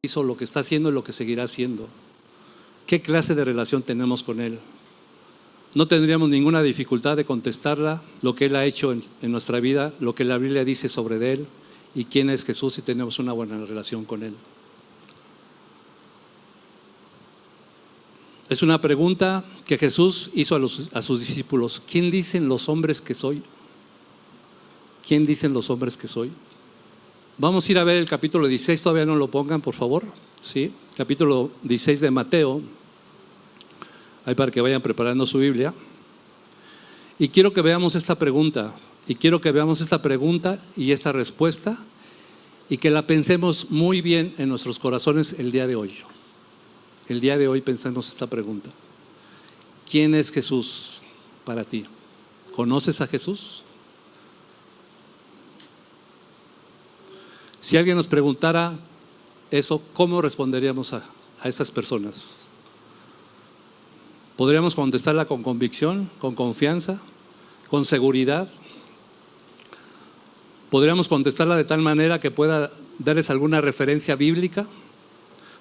hizo, lo que está haciendo y lo que seguirá haciendo. ¿Qué clase de relación tenemos con Él? No tendríamos ninguna dificultad de contestarla, lo que Él ha hecho en nuestra vida, lo que la Biblia dice sobre Él y quién es Jesús, si tenemos una buena relación con Él. Es una pregunta que Jesús hizo a sus discípulos. ¿Quién dicen los hombres que soy? ¿Quién dicen los hombres que soy? Vamos a ir a ver el capítulo 16, todavía no lo pongan, por favor. ¿Sí? Capítulo 16 de Mateo, ahí para que vayan preparando su Biblia. Y quiero que veamos esta pregunta, y esta respuesta, y que la pensemos muy bien en nuestros corazones el día de hoy. El día de hoy pensemos esta pregunta. ¿Quién es Jesús para ti? ¿Conoces a Jesús? Si alguien nos preguntara eso, ¿cómo responderíamos a estas personas? ¿Podríamos contestarla con convicción, con confianza, con seguridad? ¿Podríamos contestarla de tal manera que pueda darles alguna referencia bíblica?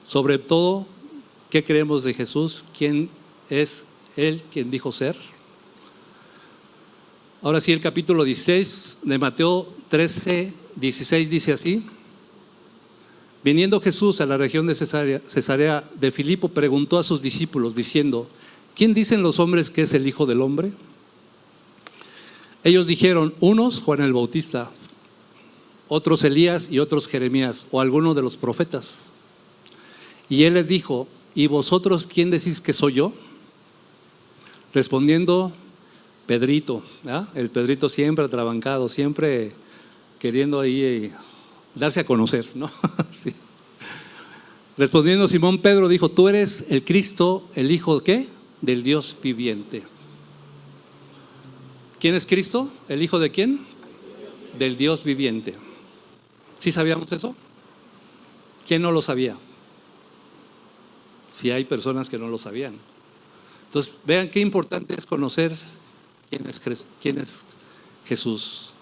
Sobre todo, ¿qué creemos de Jesús? ¿Quién es Él quien dijo ser? Ahora sí, el capítulo 16 de Mateo 13, 16 dice así: viniendo Jesús a la región de Cesarea de Filipo, preguntó a sus discípulos diciendo: ¿quién dicen los hombres que es el Hijo del Hombre? Ellos dijeron: unos Juan el Bautista, otros Elías y otros Jeremías o alguno de los profetas. Y él les dijo: ¿y vosotros quién decís que soy yo? Respondiendo Pedrito, el Pedrito siempre atrabancado, siempre queriendo ahí darse a conocer, ¿no? Sí. Respondiendo Simón Pedro dijo: tú eres el Cristo, el Hijo ¿qué? Del Dios viviente. ¿Quién es Cristo? ¿El Hijo de quién? Del Dios viviente. ¿Sí sabíamos eso? ¿Quién no lo sabía? Si hay personas que no lo sabían. Entonces, vean qué importante es conocer quién es Jesús.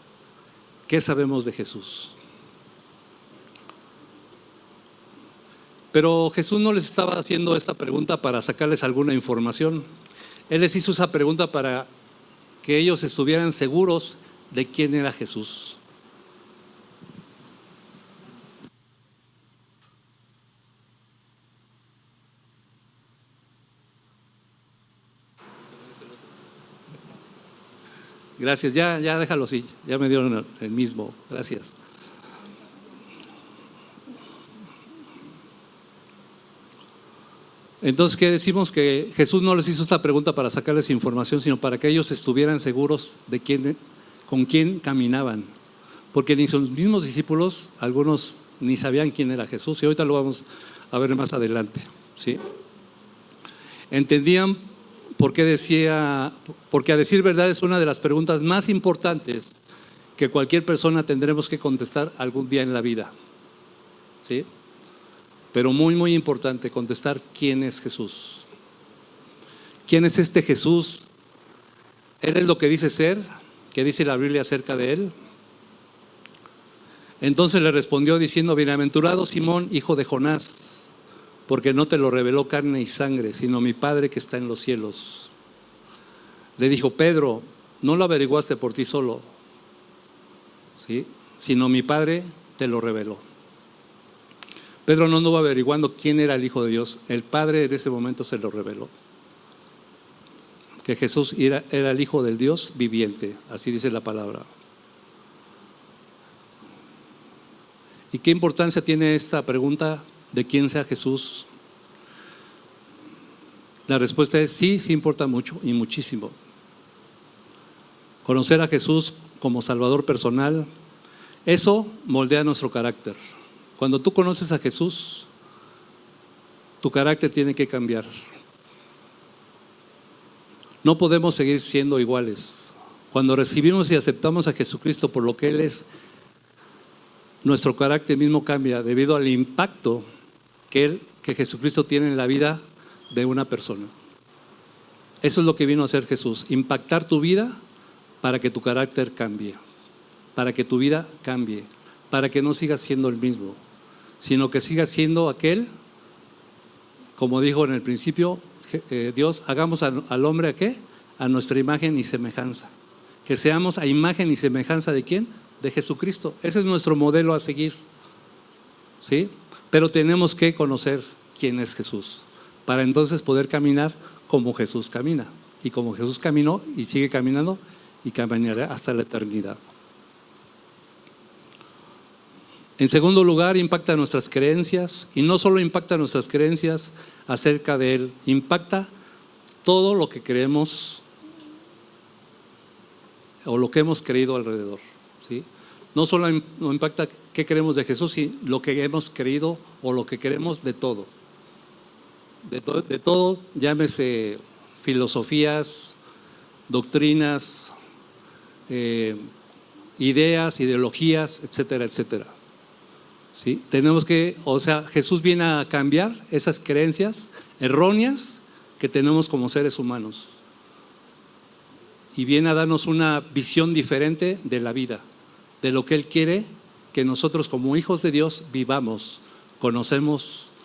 ¿Qué sabemos de Jesús? Pero Jesús no les estaba haciendo esta pregunta para sacarles alguna información. Él les hizo esa pregunta para que ellos estuvieran seguros de quién era Jesús. Gracias, ya déjalo así, ya me dieron el mismo, gracias. Entonces, ¿qué decimos? Que Jesús no les hizo esta pregunta para sacarles información, sino para que ellos estuvieran seguros de con quién caminaban. Porque ni sus mismos discípulos, algunos ni sabían quién era Jesús, y ahorita lo vamos a ver más adelante, ¿sí? Entendían porque a decir verdad es una de las preguntas más importantes que cualquier persona tendremos que contestar algún día en la vida, ¿sí? Pero muy, muy importante contestar quién es Jesús. ¿Quién es este Jesús? ¿Él es lo que dice ser? ¿Qué dice la Biblia acerca de Él? Entonces le respondió diciendo: bienaventurado Simón, hijo de Jonás, porque no te lo reveló carne y sangre, sino mi Padre que está en los cielos. Le dijo: Pedro, no lo averiguaste por ti solo, ¿sí? Sino mi Padre te lo reveló. Pedro no anduvo averiguando quién era el Hijo de Dios. El Padre en ese momento se lo reveló. Que Jesús era el Hijo del Dios viviente, así dice la palabra. ¿Y qué importancia tiene esta pregunta de quién sea Jesús? La respuesta es sí importa mucho y muchísimo. Conocer a Jesús como Salvador personal, eso moldea nuestro carácter. Cuando tú conoces a Jesús, tu carácter tiene que cambiar. No podemos seguir siendo iguales. Cuando recibimos y aceptamos a Jesucristo por lo que Él es, nuestro carácter mismo cambia debido al impacto que Jesucristo tiene en la vida de una persona. Eso es lo que vino a hacer Jesús: impactar tu vida para que tu carácter cambie, para que tu vida cambie, para que no sigas siendo el mismo. sino que siga siendo aquel, como dijo en el principio, Dios, hagamos al hombre ¿a qué? A nuestra imagen y semejanza. Que seamos a imagen y semejanza ¿de quién? De Jesucristo. Ese es nuestro modelo a seguir, ¿sí? Pero tenemos que conocer quién es Jesús, para entonces poder caminar como Jesús camina. Y como Jesús caminó y sigue caminando y caminará hasta la eternidad. En segundo lugar, impacta nuestras creencias, y no solo impacta nuestras creencias acerca de Él, impacta todo lo que creemos o lo que hemos creído alrededor, ¿sí? No solo impacta qué creemos de Jesús, sino lo que hemos creído o lo que creemos de todo. De todo, llámese filosofías, doctrinas, ideas, ideologías, etcétera, etcétera. ¿Sí? Tenemos que, Jesús viene a cambiar esas creencias erróneas que tenemos como seres humanos y viene a darnos una visión diferente de la vida, de lo que Él quiere que nosotros como hijos de Dios vivamos,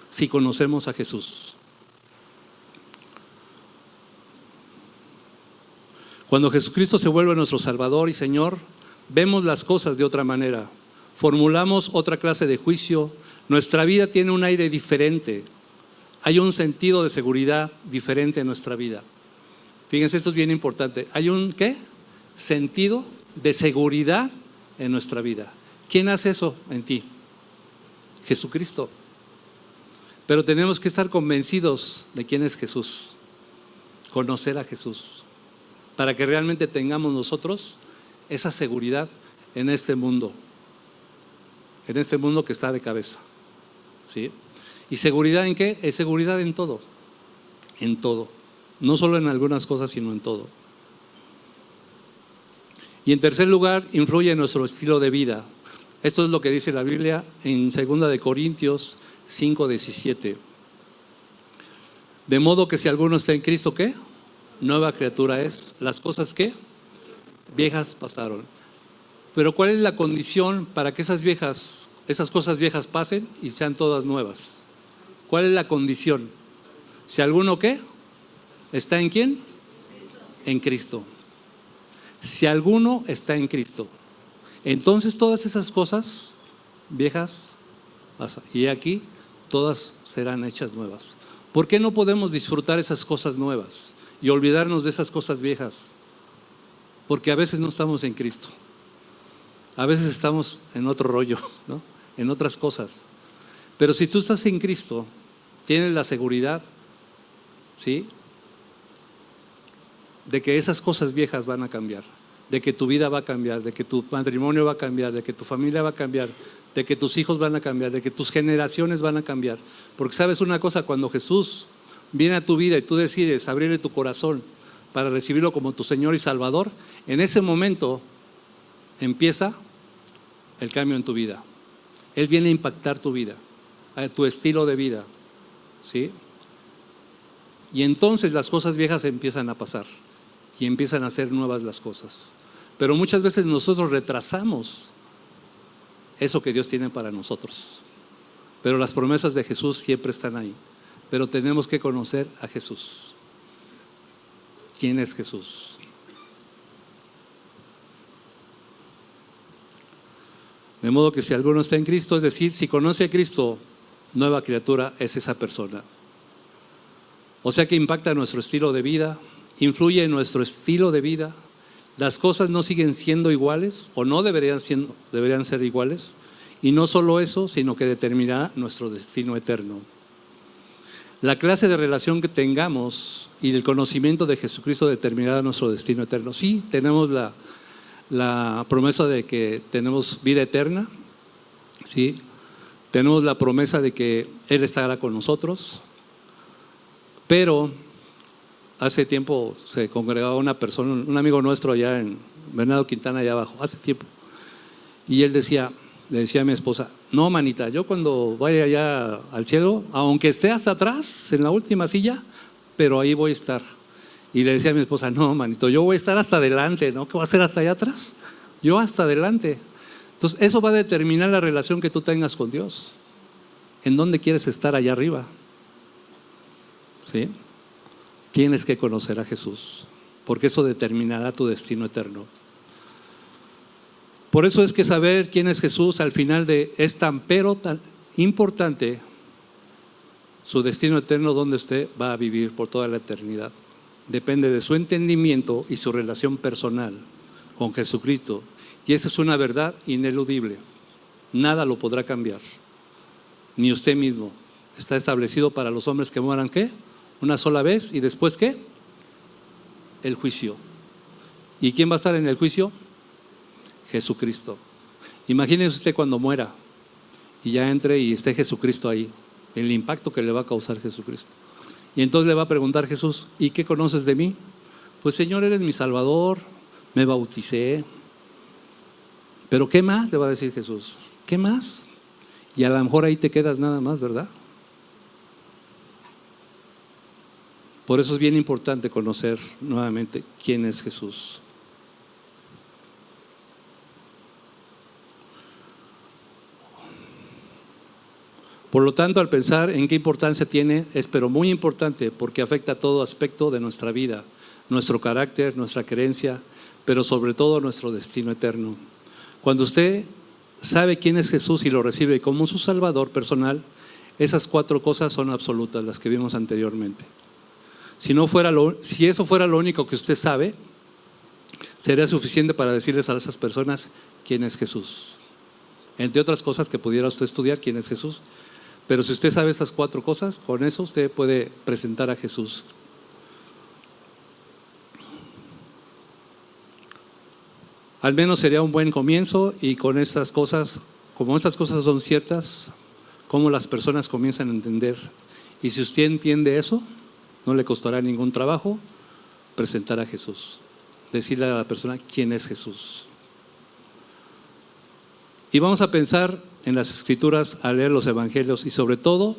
si conocemos a Jesús. Cuando Jesucristo se vuelve nuestro Salvador y Señor, vemos las cosas de otra manera. Formulamos otra clase de juicio, nuestra vida tiene un aire diferente, hay un sentido de seguridad diferente en nuestra vida. Fíjense, esto es bien importante, hay un ¿qué? Sentido de seguridad en nuestra vida. ¿Quién hace eso en ti? Jesucristo. Pero tenemos que estar convencidos de quién es Jesús, conocer a Jesús, para que realmente tengamos nosotros esa seguridad en este mundo que está de cabeza, ¿sí? ¿Y seguridad en qué? Es seguridad en todo, no solo en algunas cosas, sino en todo. Y en tercer lugar, influye en nuestro estilo de vida. Esto es lo que dice la Biblia en 2 Corintios 5:17. De modo que si alguno está en Cristo, ¿qué? Nueva criatura es. Las cosas ¿qué? Viejas pasaron. Pero ¿cuál es la condición para que esas cosas viejas pasen y sean todas nuevas? ¿Cuál es la condición? Si alguno ¿qué? ¿Está en quién? En Cristo. Si alguno está en Cristo, entonces todas esas cosas viejas pasan. Y aquí todas serán hechas nuevas. ¿Por qué no podemos disfrutar esas cosas nuevas y olvidarnos de esas cosas viejas? Porque a veces no estamos en Cristo. A veces estamos en otro rollo, ¿no? En otras cosas. Pero si tú estás en Cristo, tienes la seguridad, ¿sí?, de que esas cosas viejas van a cambiar, de que tu vida va a cambiar, de que tu matrimonio va a cambiar, de que tu familia va a cambiar, de que tus hijos van a cambiar, de que tus generaciones van a cambiar. Porque sabes una cosa, cuando Jesús viene a tu vida y tú decides abrirle tu corazón para recibirlo como tu Señor y Salvador, en ese momento empieza el cambio en tu vida. Él viene a impactar tu vida, a tu estilo de vida, ¿sí? Y entonces las cosas viejas empiezan a pasar y empiezan a ser nuevas las cosas. Pero muchas veces nosotros retrasamos eso que Dios tiene para nosotros. Pero las promesas de Jesús siempre están ahí. Pero tenemos que conocer a Jesús. ¿Quién es Jesús? De modo que si alguno está en Cristo, es decir, si conoce a Cristo, nueva criatura es esa persona. O sea que impacta nuestro estilo de vida, influye en nuestro estilo de vida. Las cosas no siguen siendo iguales o no deberían ser iguales. Y no solo eso, sino que determinará nuestro destino eterno. La clase de relación que tengamos y el conocimiento de Jesucristo determinará nuestro destino eterno. Sí, tenemos la promesa de que tenemos vida eterna, ¿sí? Tenemos la promesa de que Él estará con nosotros, pero hace tiempo se congregaba una persona, un amigo nuestro allá en Bernardo Quintana, allá abajo, hace tiempo, y él le decía a mi esposa, no, manita, yo cuando vaya allá al cielo, aunque esté hasta atrás, en la última silla, pero ahí voy a estar. Y le decía a mi esposa, no, manito, yo voy a estar hasta adelante, ¿no? ¿Qué va a hacer hasta allá atrás? Yo hasta adelante. Entonces, eso va a determinar la relación que tú tengas con Dios. ¿En dónde quieres estar allá arriba? ¿Sí? Tienes que conocer a Jesús, porque eso determinará tu destino eterno. Por eso es que saber quién es Jesús al final es tan importante su destino eterno, donde usted va a vivir por toda la eternidad. Depende de su entendimiento y su relación personal con Jesucristo. Y esa es una verdad ineludible. Nada lo podrá cambiar, ni usted mismo. Está establecido para los hombres que mueran, ¿qué? Una sola vez, y después, ¿qué? El juicio. ¿Y quién va a estar en el juicio? Jesucristo. Imagínese usted cuando muera y ya entre y esté Jesucristo ahí, el impacto que le va a causar Jesucristo. Y entonces le va a preguntar Jesús: ¿y qué conoces de mí? Pues Señor, eres mi Salvador, me bauticé. ¿Pero qué más? Le va a decir Jesús. ¿Qué más? Y a lo mejor ahí te quedas nada más, ¿verdad? Por eso es bien importante conocer nuevamente quién es Jesús. Por lo tanto, al pensar en qué importancia tiene, es pero muy importante, porque afecta a todo aspecto de nuestra vida, nuestro carácter, nuestra creencia, pero sobre todo nuestro destino eterno. Cuando usted sabe quién es Jesús y lo recibe como su Salvador personal, esas 4 cosas son absolutas, las que vimos anteriormente. Si eso fuera lo único que usted sabe, sería suficiente para decirles a esas personas quién es Jesús. Entre otras cosas que pudiera usted estudiar quién es Jesús. Pero si usted sabe estas 4 cosas, con eso usted puede presentar a Jesús. Al menos sería un buen comienzo, y con estas cosas, como estas cosas son ciertas, cómo las personas comienzan a entender. Y si usted entiende eso, no le costará ningún trabajo presentar a Jesús, decirle a la persona quién es Jesús. Y vamos a pensar en las Escrituras, a leer los Evangelios, y sobre todo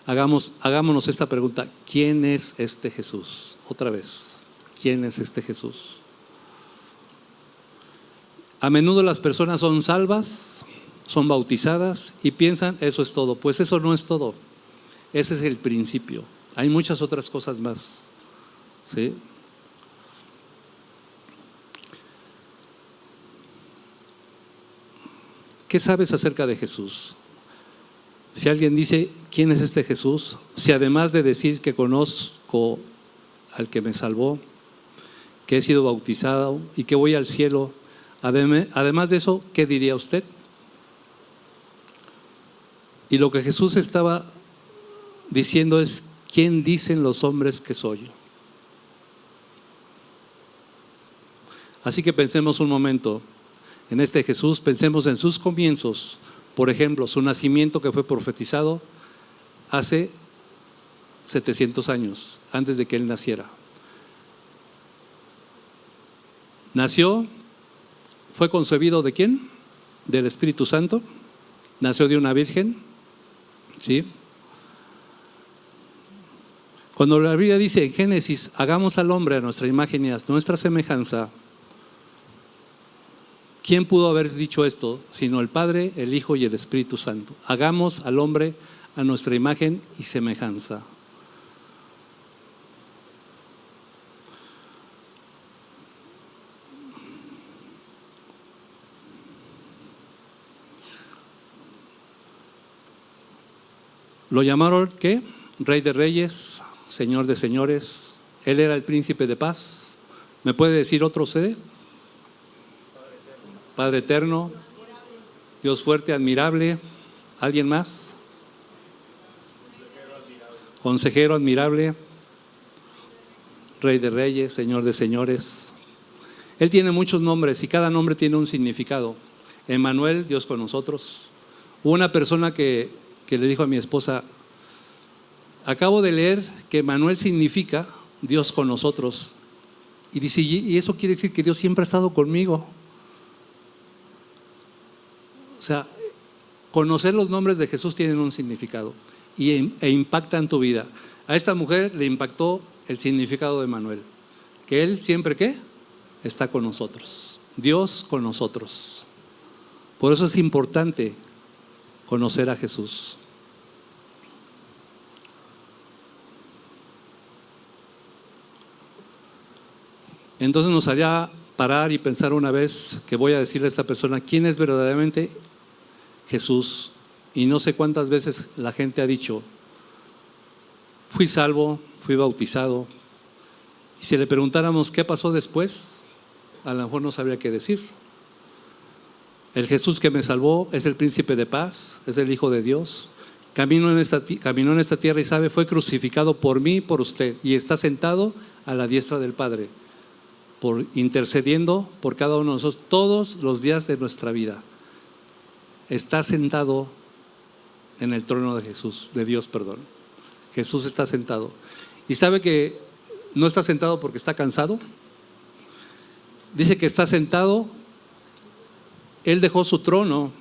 hagámonos esta pregunta: ¿quién es este Jesús? Otra vez, ¿quién es este Jesús? A menudo las personas son salvas, son bautizadas y piensan eso es todo. Pues eso no es todo, ese es el principio. Hay muchas otras cosas más, ¿sí? ¿Qué sabes acerca de Jesús? Si alguien dice ¿quién es este Jesús? Si además de decir que conozco al que me salvó, que he sido bautizado y que voy al cielo, además de eso, ¿qué diría usted? Y lo que Jesús estaba diciendo es: ¿quién dicen los hombres que soy? Así que pensemos un momento en este Jesús, pensemos en sus comienzos. Por ejemplo, su nacimiento, que fue profetizado hace 700 años, antes de que él naciera. Nació, fue concebido ¿de quién? Del Espíritu Santo. Nació de una virgen, ¿sí? Cuando la Biblia dice en Génesis: hagamos al hombre a nuestra imagen y a nuestra semejanza, ¿quién pudo haber dicho esto sino el Padre, el Hijo y el Espíritu Santo? Hagamos al hombre a nuestra imagen y semejanza. Lo llamaron ¿qué? Rey de reyes, Señor de señores. Él era el príncipe de paz. ¿Me puede decir otro usted? Padre eterno, Dios fuerte, admirable. ¿Alguien más? Consejero admirable, Rey de reyes, Señor de señores. Él tiene muchos nombres y cada nombre tiene un significado. Emmanuel, Dios con nosotros. Hubo una persona que le dijo a mi esposa: acabo de leer que Emmanuel significa Dios con nosotros. Y dice: y eso quiere decir que Dios siempre ha estado conmigo. O sea, conocer los nombres de Jesús tienen un significado e impactan tu vida. A esta mujer le impactó el significado de Emmanuel, que Él siempre ¿qué? Está con nosotros, Dios con nosotros. Por eso es importante conocer a Jesús. Entonces nos haría parar y pensar una vez que voy a decirle a esta persona quién es verdaderamente Jesús. Y no sé cuántas veces la gente ha dicho, fui salvo, fui bautizado. Y si le preguntáramos qué pasó después, a lo mejor no sabría qué decir. El Jesús que me salvó es el príncipe de paz, es el Hijo de Dios. Caminó en esta tierra y fue crucificado por mí y por usted. Y está sentado a la diestra del Padre, intercediendo por cada uno de nosotros todos los días de nuestra vida. Está sentado en el trono de Dios. Jesús está sentado. ¿Y sabe que no está sentado porque está cansado? Dice que está sentado. Él dejó su trono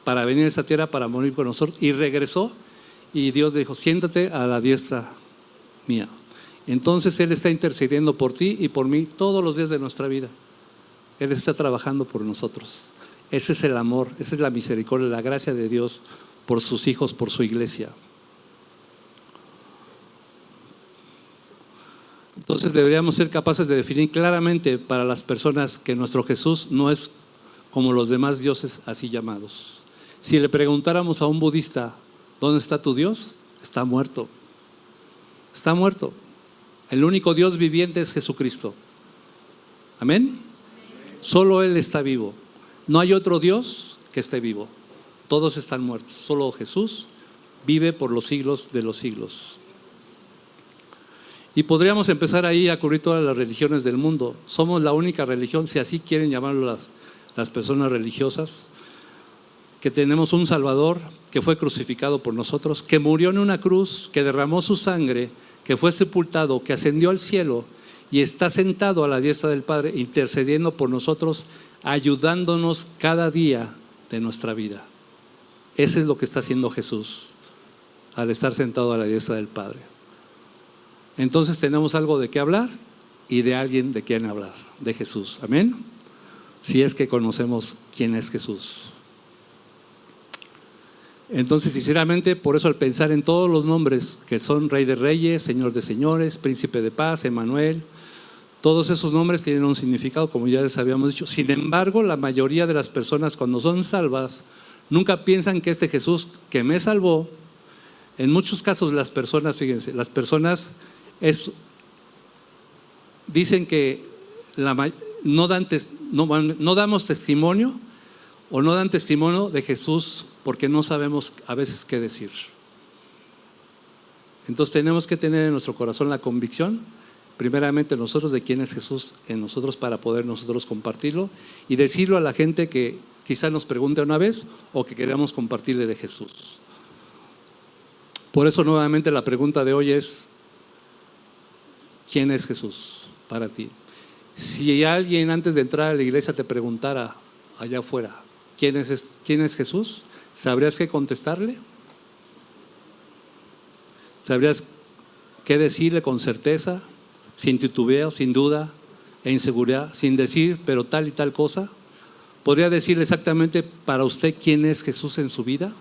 para venir a esta tierra para morir con nosotros y regresó, y Dios dijo, siéntate a la diestra mía. Entonces Él está intercediendo por ti y por mí todos los días de nuestra vida. Él está trabajando por nosotros. Ese es el amor, esa es la misericordia, la gracia de Dios por sus hijos, por su iglesia. Entonces deberíamos ser capaces de definir claramente para las personas que nuestro Jesús no es como los demás dioses así llamados. Si le preguntáramos a un budista, ¿dónde está tu Dios? Está muerto. Está muerto. El único Dios viviente es Jesucristo. ¿Amén? Solo Él está vivo. No hay otro Dios que esté vivo. Todos están muertos. Solo Jesús vive por los siglos de los siglos. Y podríamos empezar ahí a cubrir todas las religiones del mundo. Somos la única religión, si así quieren llamarlo las personas religiosas, que tenemos un Salvador que fue crucificado por nosotros, que murió en una cruz, que derramó su sangre, que fue sepultado, que ascendió al cielo y está sentado a la diestra del Padre, intercediendo por nosotros, ayudándonos cada día de nuestra vida. Eso es lo que está haciendo Jesús al estar sentado a la diestra del Padre. Entonces tenemos algo de qué hablar y de alguien de quien hablar, de Jesús. Amén. Si es que conocemos quién es Jesús. Entonces, sinceramente, por eso al pensar en todos los nombres que son Rey de Reyes, Señor de Señores, Príncipe de Paz, Emmanuel, todos esos nombres tienen un significado, como ya les habíamos dicho. Sin embargo, la mayoría de las personas cuando son salvas nunca piensan que este Jesús que me salvó, en muchos casos las personas, fíjense, las personas dicen que no damos testimonio o no dan testimonio de Jesús porque no sabemos a veces qué decir. Entonces tenemos que tener en nuestro corazón la convicción, primeramente nosotros, de quién es Jesús en nosotros para poder nosotros compartirlo y decirlo a la gente que quizás nos pregunte una vez o que queramos compartirle de Jesús. Por eso nuevamente la pregunta de hoy es, ¿quién es Jesús para ti? Si alguien antes de entrar a la iglesia te preguntara allá afuera, ¿quién es Jesús? ¿Sabrías qué contestarle? ¿Sabrías qué decirle con certeza, sin titubeo, sin duda e inseguridad, sin decir pero tal y tal cosa? ¿Podría decirle exactamente para usted quién es Jesús en su vida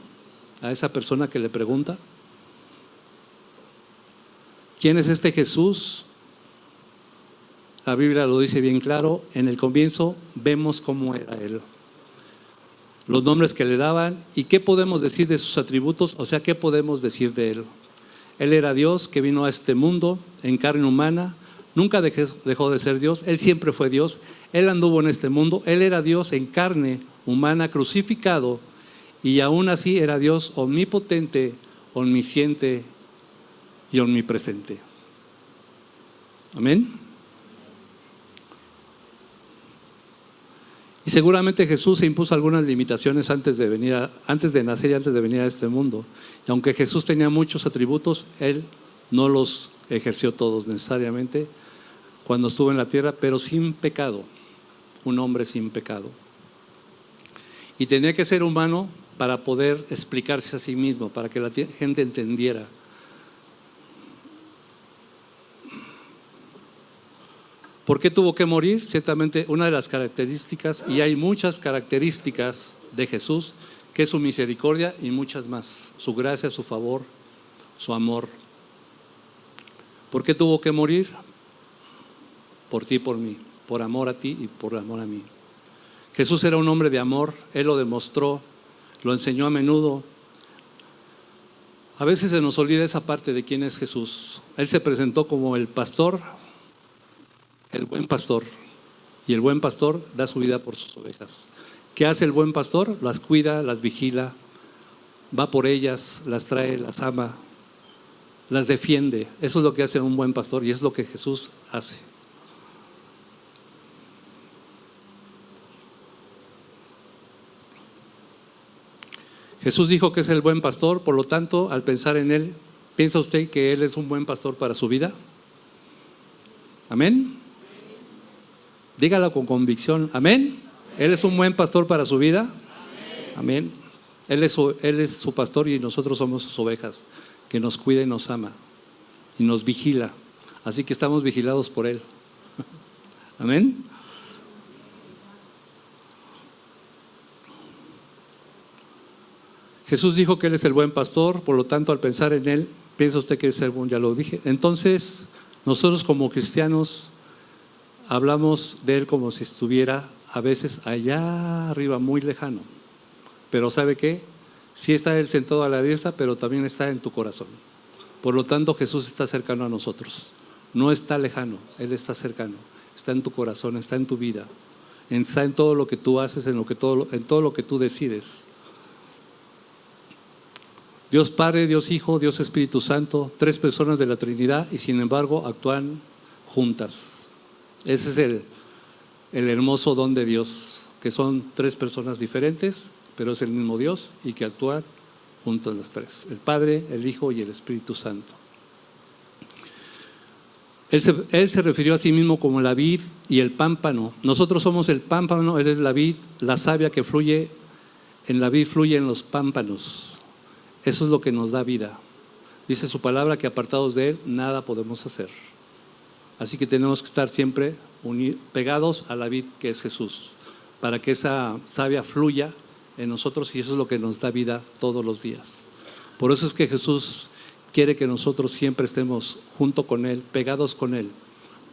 a esa persona que le pregunta? ¿Quién es este Jesús? La Biblia lo dice bien claro, en el comienzo vemos cómo era Él, los nombres que le daban y qué podemos decir de sus atributos, o sea, qué podemos decir de Él. Él era Dios que vino a este mundo en carne humana, nunca dejó de ser Dios, Él siempre fue Dios, Él anduvo en este mundo, Él era Dios en carne humana, crucificado, y aún así era Dios omnipotente, omnisciente y omnipresente. Amén. Y seguramente Jesús se impuso algunas limitaciones antes de nacer y antes de venir a este mundo. Y aunque Jesús tenía muchos atributos, Él no los ejerció todos necesariamente cuando estuvo en la tierra, pero sin pecado, un hombre sin pecado. Y tenía que ser humano para poder explicarse a sí mismo, para que la gente entendiera. ¿Por qué tuvo que morir? Ciertamente una de las características, y hay muchas características de Jesús, que es su misericordia y muchas más, su gracia, su favor, su amor. ¿Por qué tuvo que morir? Por ti y por mí. por amor a ti y por amor a mí. Jesús era un hombre de amor, Él lo demostró, lo enseñó a menudo. A veces se nos olvida esa parte de quién es Jesús. Él se presentó como el pastor, el buen pastor, y el buen pastor da su vida por sus ovejas. ¿Qué hace el buen pastor? Las cuida, las vigila, va por ellas, las trae, las ama, las defiende. Eso es lo que hace un buen pastor y es lo que Jesús hace. Jesús dijo que es el buen pastor, por lo tanto, al pensar en Él, ¿piensa usted que Él es un buen pastor para su vida? ¿Amén? Dígalo con convicción. ¿Amén? ¿Él es un buen pastor para su vida? Amén. Él es su pastor y nosotros somos sus ovejas, que nos cuida y nos ama y nos vigila. Así que estamos vigilados por Él. Amén. Jesús dijo que Él es el buen pastor, por lo tanto, al pensar en Él, ¿piensa usted que es el buen? Ya lo dije. Entonces, nosotros como cristianos hablamos de Él como si estuviera a veces allá arriba, muy lejano. Pero ¿sabe qué? Sí está Él sentado a la diestra, pero también está en tu corazón. Por lo tanto, Jesús está cercano a nosotros. No está lejano, Él está cercano. Está en tu corazón, está en tu vida. Está en todo lo que tú haces, en todo lo que tú decides. Dios Padre, Dios Hijo, Dios Espíritu Santo, 3 personas de la Trinidad y sin embargo actúan juntas. Ese es el hermoso don de Dios, que son 3 personas diferentes, pero es el mismo Dios y que actúan juntos las 3, el Padre, el Hijo y el Espíritu Santo. Él se refirió a sí mismo como la vid y el pámpano. Nosotros somos el pámpano, Él es la vid, la savia que fluye en la vid fluye en los pámpanos. Eso es lo que nos da vida. Dice su palabra que apartados de Él nada podemos hacer. Así que tenemos que estar siempre pegados a la vid que es Jesús, para que esa savia fluya en nosotros y eso es lo que nos da vida todos los días. Por eso es que Jesús quiere que nosotros siempre estemos junto con Él, pegados con Él,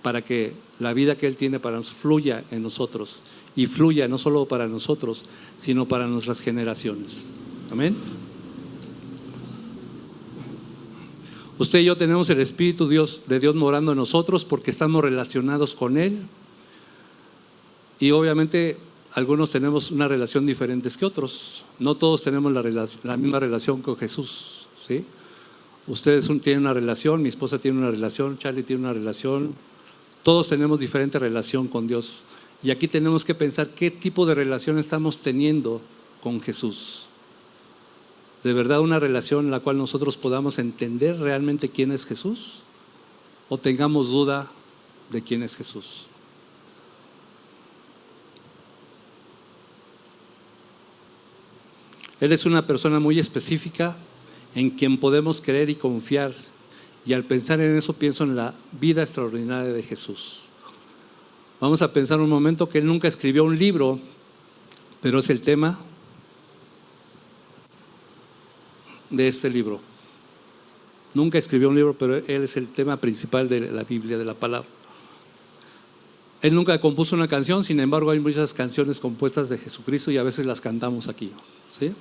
para que la vida que Él tiene para nosotros fluya en nosotros y fluya no solo para nosotros, sino para nuestras generaciones. Amén. Usted y yo tenemos el Espíritu de Dios morando en nosotros porque estamos relacionados con Él y obviamente algunos tenemos una relación diferente que otros. No todos tenemos la misma relación con Jesús, ¿sí? Ustedes tienen una relación, mi esposa tiene una relación, Charlie tiene una relación. Todos tenemos diferente relación con Dios y aquí tenemos que pensar qué tipo de relación estamos teniendo con Jesús. ¿De verdad una relación en la cual nosotros podamos entender realmente quién es Jesús? ¿O tengamos duda de quién es Jesús? Él es una persona muy específica en quien podemos creer y confiar. Y al pensar en eso pienso en la vida extraordinaria de Jesús. Vamos a pensar un momento que Él nunca escribió un libro, pero es el tema de este libro. Nunca escribió un libro, pero Él es el tema principal de la Biblia, de la palabra. Él nunca compuso una canción, sin embargo hay muchas canciones compuestas de Jesucristo y a veces las cantamos aquí, ¿sí?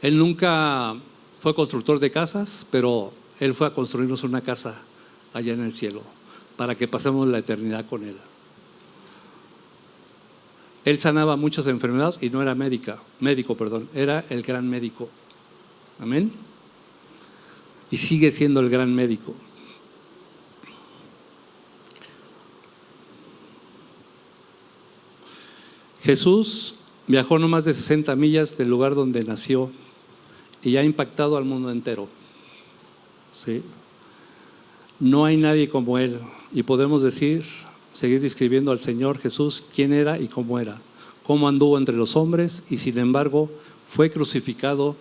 Él nunca fue constructor de casas, pero Él fue a construirnos una casa allá en el cielo, para que pasemos la eternidad con Él. Él sanaba muchas enfermedades y no era médico, era el gran médico. Amén. Y sigue siendo el gran médico. Jesús viajó no más de 60 millas del lugar donde nació y ha impactado al mundo entero. ¿Sí? No hay nadie como Él y podemos seguir describiendo al Señor Jesús quién era y cómo era, cómo anduvo entre los hombres y sin embargo fue crucificado.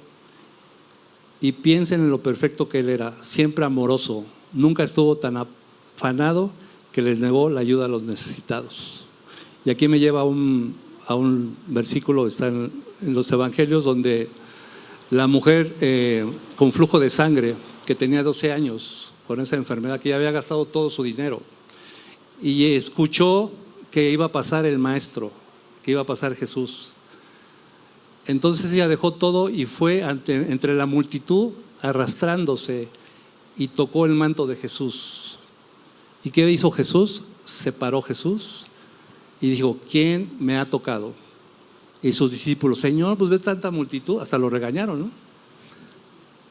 Y piensen en lo perfecto que Él era, siempre amoroso, nunca estuvo tan afanado que les negó la ayuda a los necesitados. Y aquí me lleva a un versículo, está en los evangelios, donde la mujer con flujo de sangre, que tenía 12 años con esa enfermedad, que ya había gastado todo su dinero, y escuchó que iba a pasar el maestro, que iba a pasar Jesús. Entonces ella dejó todo y fue entre la multitud arrastrándose y tocó el manto de Jesús. ¿Y qué hizo Jesús? Se paró Jesús y dijo: ¿quién me ha tocado? Y sus discípulos: Señor, pues ve tanta multitud, hasta lo regañaron, ¿no?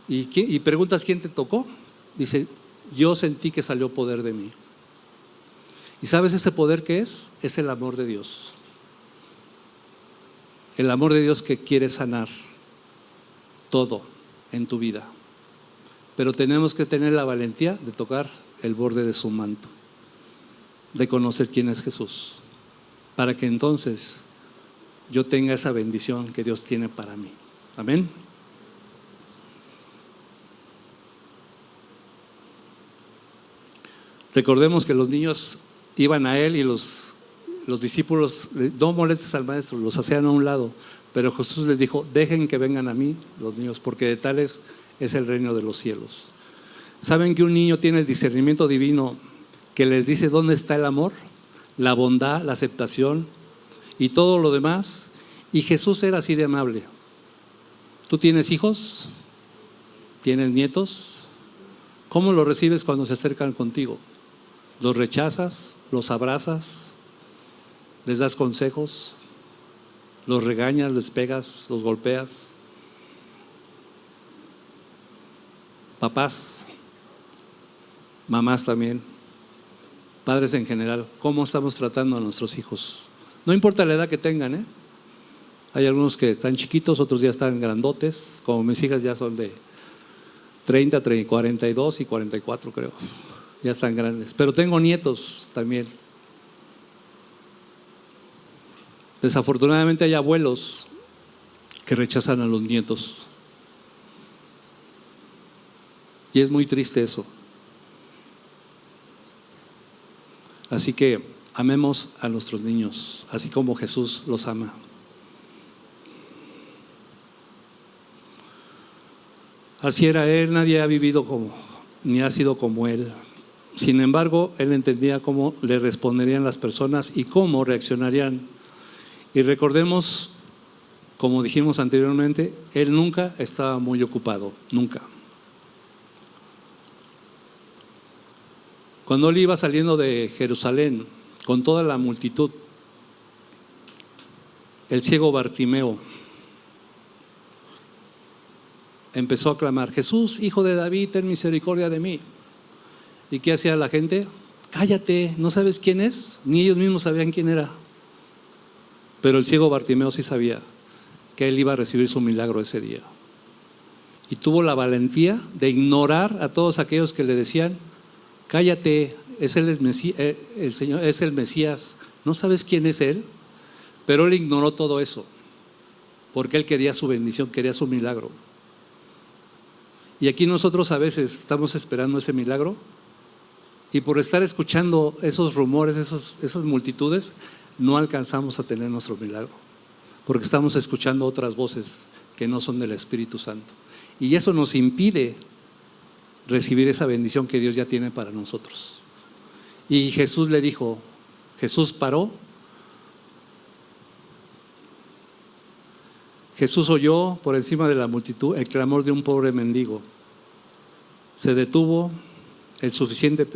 Y preguntas: ¿quién te tocó? Dice: yo sentí que salió poder de mí. ¿Y sabes ese poder qué es? Es el amor de Dios. El amor de Dios que quiere sanar todo en tu vida. Pero tenemos que tener la valentía de tocar el borde de su manto, de conocer quién es Jesús, para que entonces yo tenga esa bendición que Dios tiene para mí. Amén. Recordemos que los niños iban a él y los discípulos: no molestes al maestro, los hacían a un lado. Pero Jesús les dijo: dejen que vengan a mí los niños, porque de tales es el reino de los cielos. ¿Saben que un niño tiene el discernimiento divino que les dice dónde está el amor, la bondad, la aceptación y todo lo demás? Y Jesús era así de amable. ¿Tú tienes hijos? ¿Tienes nietos? ¿Cómo los recibes cuando se acercan contigo? ¿Los rechazas? ¿Los abrazas? ¿Les das consejos? ¿Los regañas? ¿Les pegas? ¿Los golpeas? Papás, mamás también, padres en general, ¿cómo estamos tratando a nuestros hijos? No importa la edad que tengan, ¿eh? Hay algunos que están chiquitos, otros ya están grandotes, como mis hijas ya son de 30, 42 y 44 creo, ya están grandes. Pero tengo nietos también. Desafortunadamente hay abuelos que rechazan a los nietos. Y es muy triste eso. Así que amemos a nuestros niños, así como Jesús los ama. Así era él, nadie ha vivido ni ha sido como él. Sin embargo, él entendía cómo le responderían las personas y cómo reaccionarían. Y recordemos, como dijimos anteriormente, él nunca estaba muy ocupado, nunca. Cuando él iba saliendo de Jerusalén con toda la multitud, el ciego Bartimeo empezó a clamar: Jesús, hijo de David, ten misericordia de mí. ¿Y qué hacía la gente? Cállate, ¿no sabes quién es? Ni ellos mismos sabían quién era. Pero el ciego Bartimeo sí sabía que él iba a recibir su milagro ese día. Y tuvo la valentía de ignorar a todos aquellos que le decían: cállate, el Señor es el Mesías, ¿no sabes quién es Él? Pero él ignoró todo eso, porque él quería su bendición, quería su milagro. Y aquí nosotros a veces estamos esperando ese milagro, y por estar escuchando esos rumores, esas multitudes, no alcanzamos a tener nuestro milagro, porque estamos escuchando otras voces que no son del Espíritu Santo. Y eso nos impide recibir esa bendición que Dios ya tiene para nosotros. Y Jesús le dijo, Jesús paró, Jesús oyó por encima de la multitud el clamor de un pobre mendigo. Se detuvo el suficiente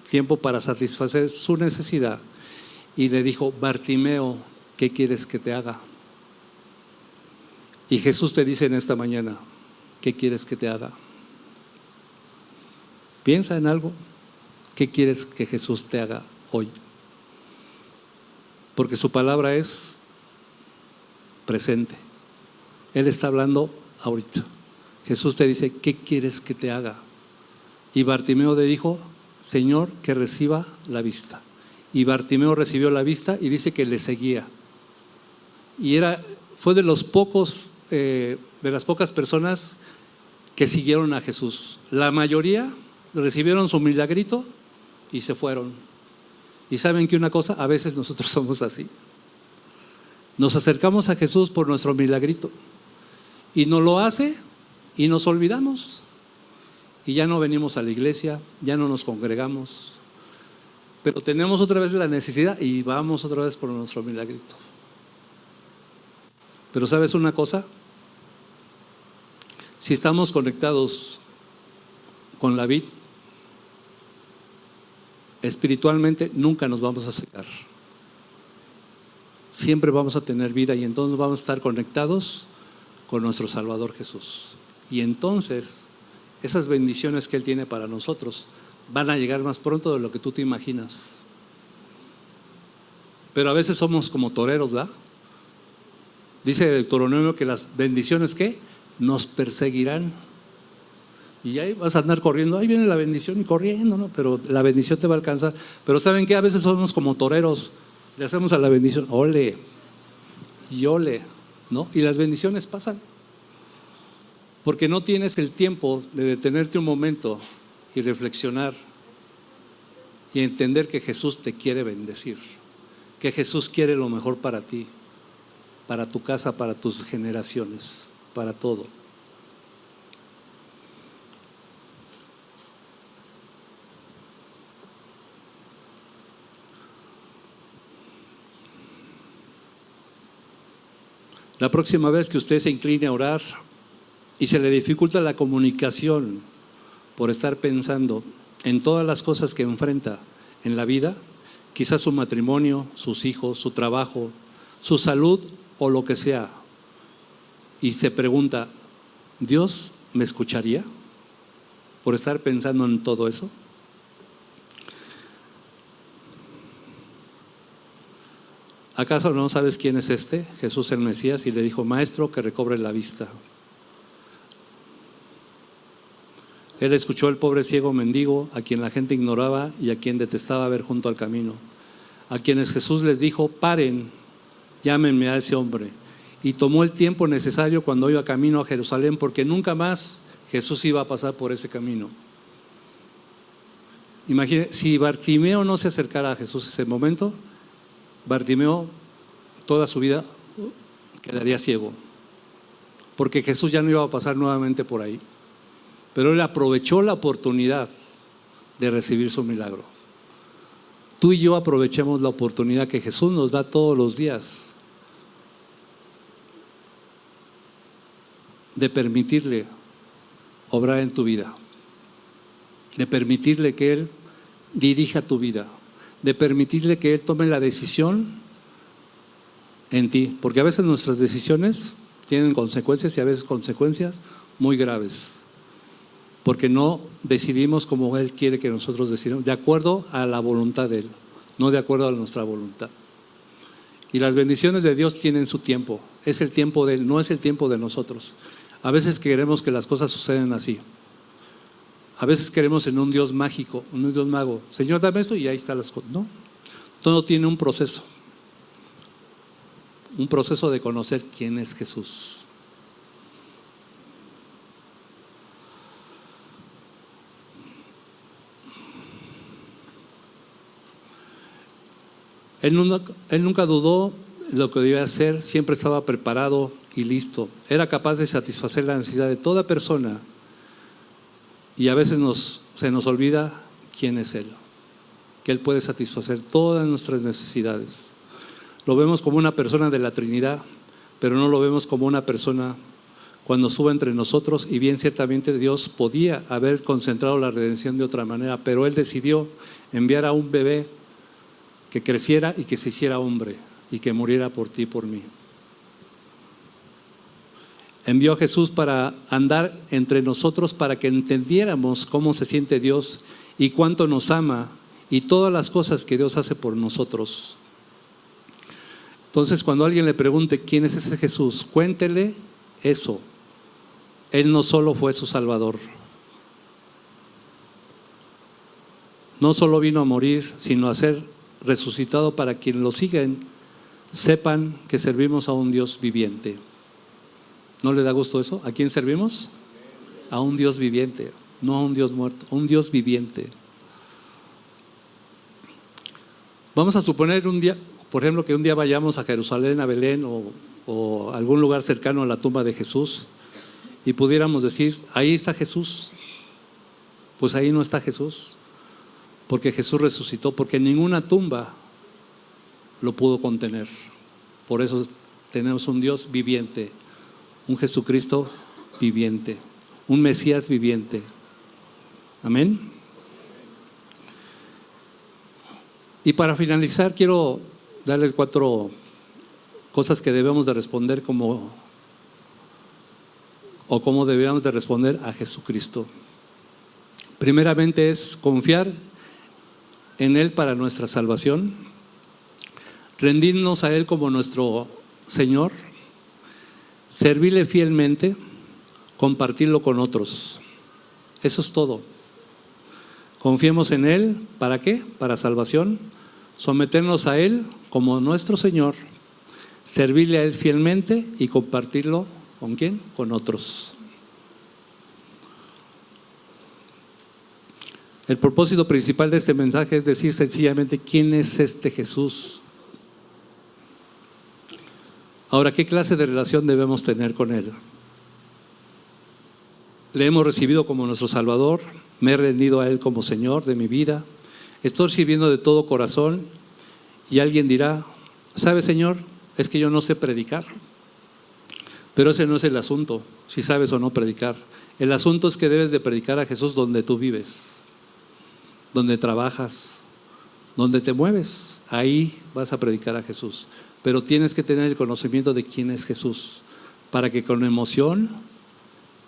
tiempo para satisfacer su necesidad y le dijo: Bartimeo, ¿qué quieres que te haga? Y Jesús te dice en esta mañana: ¿qué quieres que te haga? Piensa en algo. ¿Qué quieres que Jesús te haga hoy? Porque su palabra es presente. Él está hablando ahorita. Jesús te dice: ¿qué quieres que te haga? Y Bartimeo le dijo: Señor, que reciba la vista. Y Bartimeo recibió la vista y dice que le seguía. Y fue de las pocas personas que siguieron a Jesús. La mayoría recibieron su milagrito y se fueron. Y saben que una cosa, a veces nosotros somos así. Nos acercamos a Jesús por nuestro milagrito y nos lo hace y nos olvidamos. Y ya no venimos a la iglesia, ya no nos congregamos. pero tenemos otra vez la necesidad y vamos otra vez por nuestro milagrito. Pero ¿sabes una cosa? Si estamos conectados con la vid, espiritualmente nunca nos vamos a secar. Siempre vamos a tener vida y entonces vamos a estar conectados con nuestro Salvador Jesús. Y entonces esas bendiciones que Él tiene para nosotros van a llegar más pronto de lo que tú te imaginas. Pero a veces somos como toreros, ¿verdad? Dice Deuteronomio que las bendiciones ¿qué? Nos perseguirán. Y ahí vas a andar corriendo, ahí viene la bendición y corriendo, ¿no? Pero la bendición te va a alcanzar. Pero ¿saben qué? A veces somos como toreros, le hacemos a la bendición, ole, y ole, ¿no? Y las bendiciones pasan. Porque no tienes el tiempo de detenerte un momento y reflexionar y entender que Jesús te quiere bendecir, que Jesús quiere lo mejor para ti, para tu casa, para tus generaciones, para todo. La próxima vez que usted se incline a orar y se le dificulta la comunicación por estar pensando en todas las cosas que enfrenta en la vida, quizás su matrimonio, sus hijos, su trabajo, su salud o lo que sea, y se pregunta, ¿Dios me escucharía por estar pensando en todo eso? ¿Acaso no sabes quién es este? Jesús el Mesías, y le dijo, Maestro, que recobre la vista. Él escuchó al pobre ciego mendigo, a quien la gente ignoraba y a quien detestaba ver junto al camino, a quienes Jesús les dijo, paren, llámenme a ese hombre. Y tomó el tiempo necesario cuando iba camino a Jerusalén, porque nunca más Jesús iba a pasar por ese camino. Imagínense, si Bartimeo no se acercara a Jesús en ese momento, Bartimeo toda su vida quedaría ciego, porque Jesús ya no iba a pasar nuevamente por ahí. Pero él aprovechó la oportunidad de recibir su milagro. Tú y yo aprovechemos la oportunidad que Jesús nos da todos los días de permitirle obrar en tu vida, de permitirle que Él dirija tu vida, de permitirle que Él tome la decisión en ti, porque a veces nuestras decisiones tienen consecuencias y a veces consecuencias muy graves, porque no decidimos como Él quiere que nosotros decidamos, de acuerdo a la voluntad de Él, no de acuerdo a nuestra voluntad. Y las bendiciones de Dios tienen su tiempo, es el tiempo de Él, no es el tiempo de nosotros. A veces queremos que las cosas sucedan así. A veces queremos en un Dios mágico, un Dios mago. Señor, dame esto y ahí están las cosas. No, todo tiene un proceso de conocer quién es Jesús. Él nunca dudó de lo que debía hacer, siempre estaba preparado y listo. Era capaz de satisfacer la necesidad de toda persona. Y a veces se nos olvida quién es Él, que Él puede satisfacer todas nuestras necesidades. Lo vemos como una persona de la Trinidad, pero no lo vemos como una persona cuando sube entre nosotros. Y bien, ciertamente Dios podía haber concentrado la redención de otra manera, pero Él decidió enviar a un bebé que creciera y que se hiciera hombre y que muriera por ti y por mí. Envió a Jesús para andar entre nosotros, para que entendiéramos cómo se siente Dios y cuánto nos ama y todas las cosas que Dios hace por nosotros. Entonces, cuando alguien le pregunte quién es ese Jesús, cuéntele eso. Él no solo fue su Salvador, no solo vino a morir, sino a ser resucitado para quienes lo siguen sepan que servimos a un Dios viviente. ¿No le da gusto eso? ¿A quién servimos? A un Dios viviente, no a un Dios muerto, a un Dios viviente. Vamos a suponer un día, por ejemplo, que un día vayamos a Jerusalén, a Belén o a algún lugar cercano a la tumba de Jesús y pudiéramos decir, ahí está Jesús. Pues ahí no está Jesús. porque Jesús resucitó, porque ninguna tumba lo pudo contener. Por eso tenemos un Dios viviente, un Jesucristo viviente, un Mesías viviente. Amén. Y para finalizar, quiero darles 4 cosas que debemos de responder como debemos de responder a Jesucristo. Primeramente es confiar en Él para nuestra salvación, rendirnos a Él como nuestro Señor, servirle fielmente, compartirlo con otros. Eso es todo. Confiemos en Él, ¿para qué? Para salvación, someternos a Él como nuestro Señor, servirle a Él fielmente y compartirlo, ¿con quién? Con otros. El propósito principal de este mensaje es decir sencillamente quién es este Jesús. Ahora, ¿qué clase de relación debemos tener con Él? Le hemos recibido como nuestro Salvador, me he rendido a Él como Señor de mi vida, estoy sirviendo de todo corazón y alguien dirá, ¿sabe, Señor? Es que yo no sé predicar. Pero ese no es el asunto, si sabes o no predicar. El asunto es que debes de predicar a Jesús donde tú vives, donde trabajas, donde te mueves. Ahí vas a predicar a Jesús. Pero tienes que tener el conocimiento de quién es Jesús, para que con emoción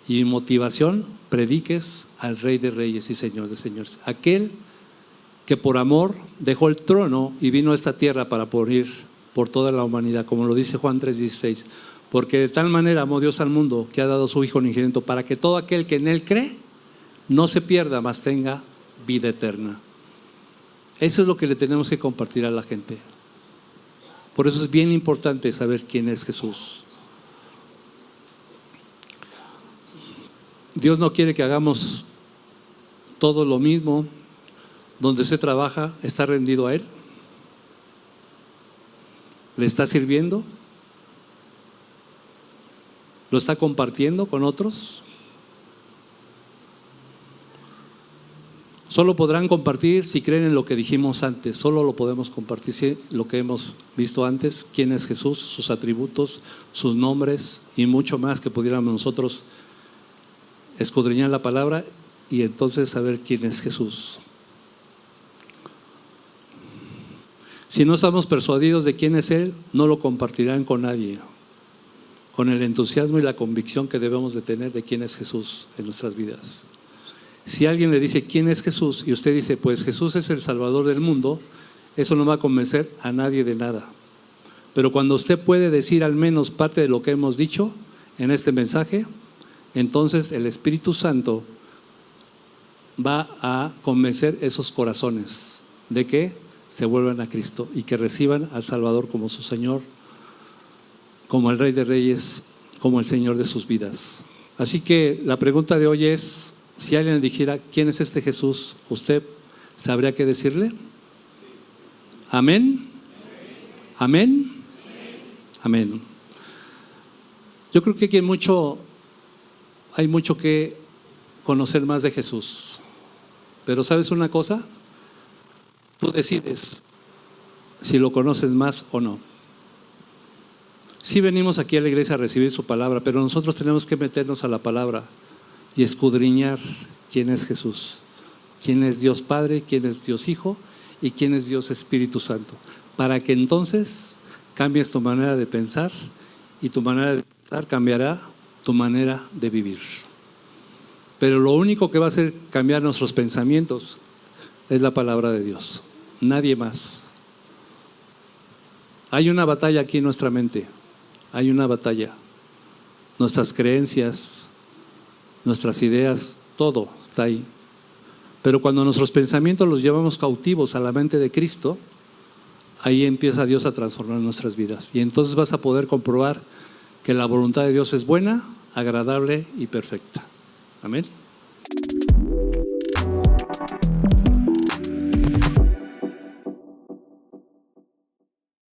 y motivación prediques al Rey de Reyes y Señor de Señores. Aquel que por amor dejó el trono y vino a esta tierra para morir por toda la humanidad, como lo dice Juan 3:16. Porque de tal manera amó Dios al mundo que ha dado a su Hijo unigénito para que todo aquel que en Él cree no se pierda, mas tenga vida eterna. Eso es lo que le tenemos que compartir a la gente. Por eso es bien importante saber quién es Jesús. Dios no quiere que hagamos todo lo mismo. Donde usted trabaja, ¿está rendido a Él? ¿Le está sirviendo? ¿Lo está compartiendo con otros? Solo podrán compartir si creen en lo que dijimos antes. Solo lo podemos compartir si lo que hemos visto antes, quién es Jesús, sus atributos, sus nombres y mucho más que pudiéramos nosotros escudriñar la palabra y entonces saber quién es Jesús. Si no estamos persuadidos de quién es Él, no lo compartirán con nadie, con el entusiasmo y la convicción que debemos de tener de quién es Jesús en nuestras vidas. Si alguien le dice quién es Jesús y usted dice pues Jesús es el Salvador del mundo, eso no va a convencer a nadie de nada. Pero cuando usted puede decir al menos parte de lo que hemos dicho en este mensaje, entonces el Espíritu Santo va a convencer esos corazones de que se vuelvan a Cristo y que reciban al Salvador como su Señor, como el Rey de Reyes, como el Señor de sus vidas. Así que la pregunta de hoy es, si alguien le dijera ¿quién es este Jesús? ¿Usted sabría qué decirle? ¿Amén? ¿Amén? Amén. Yo creo que aquí hay mucho que conocer más de Jesús. Pero ¿sabes una cosa? Tú decides si lo conoces más o no. Sí venimos aquí a la iglesia a recibir su palabra, pero nosotros tenemos que meternos a la palabra y escudriñar quién es Jesús, quién es Dios Padre, quién es Dios Hijo y quién es Dios Espíritu Santo, para que entonces cambies tu manera de pensar y tu manera de pensar cambiará tu manera de vivir. Pero lo único que va a hacer cambiar nuestros pensamientos es la palabra de Dios, nadie más. Hay una batalla aquí en nuestra mente, hay una batalla. Nuestras creencias, nuestras ideas, todo está ahí. Pero cuando nuestros pensamientos los llevamos cautivos a la mente de Cristo, ahí empieza Dios a transformar nuestras vidas. Y entonces vas a poder comprobar que la voluntad de Dios es buena, agradable y perfecta. Amén.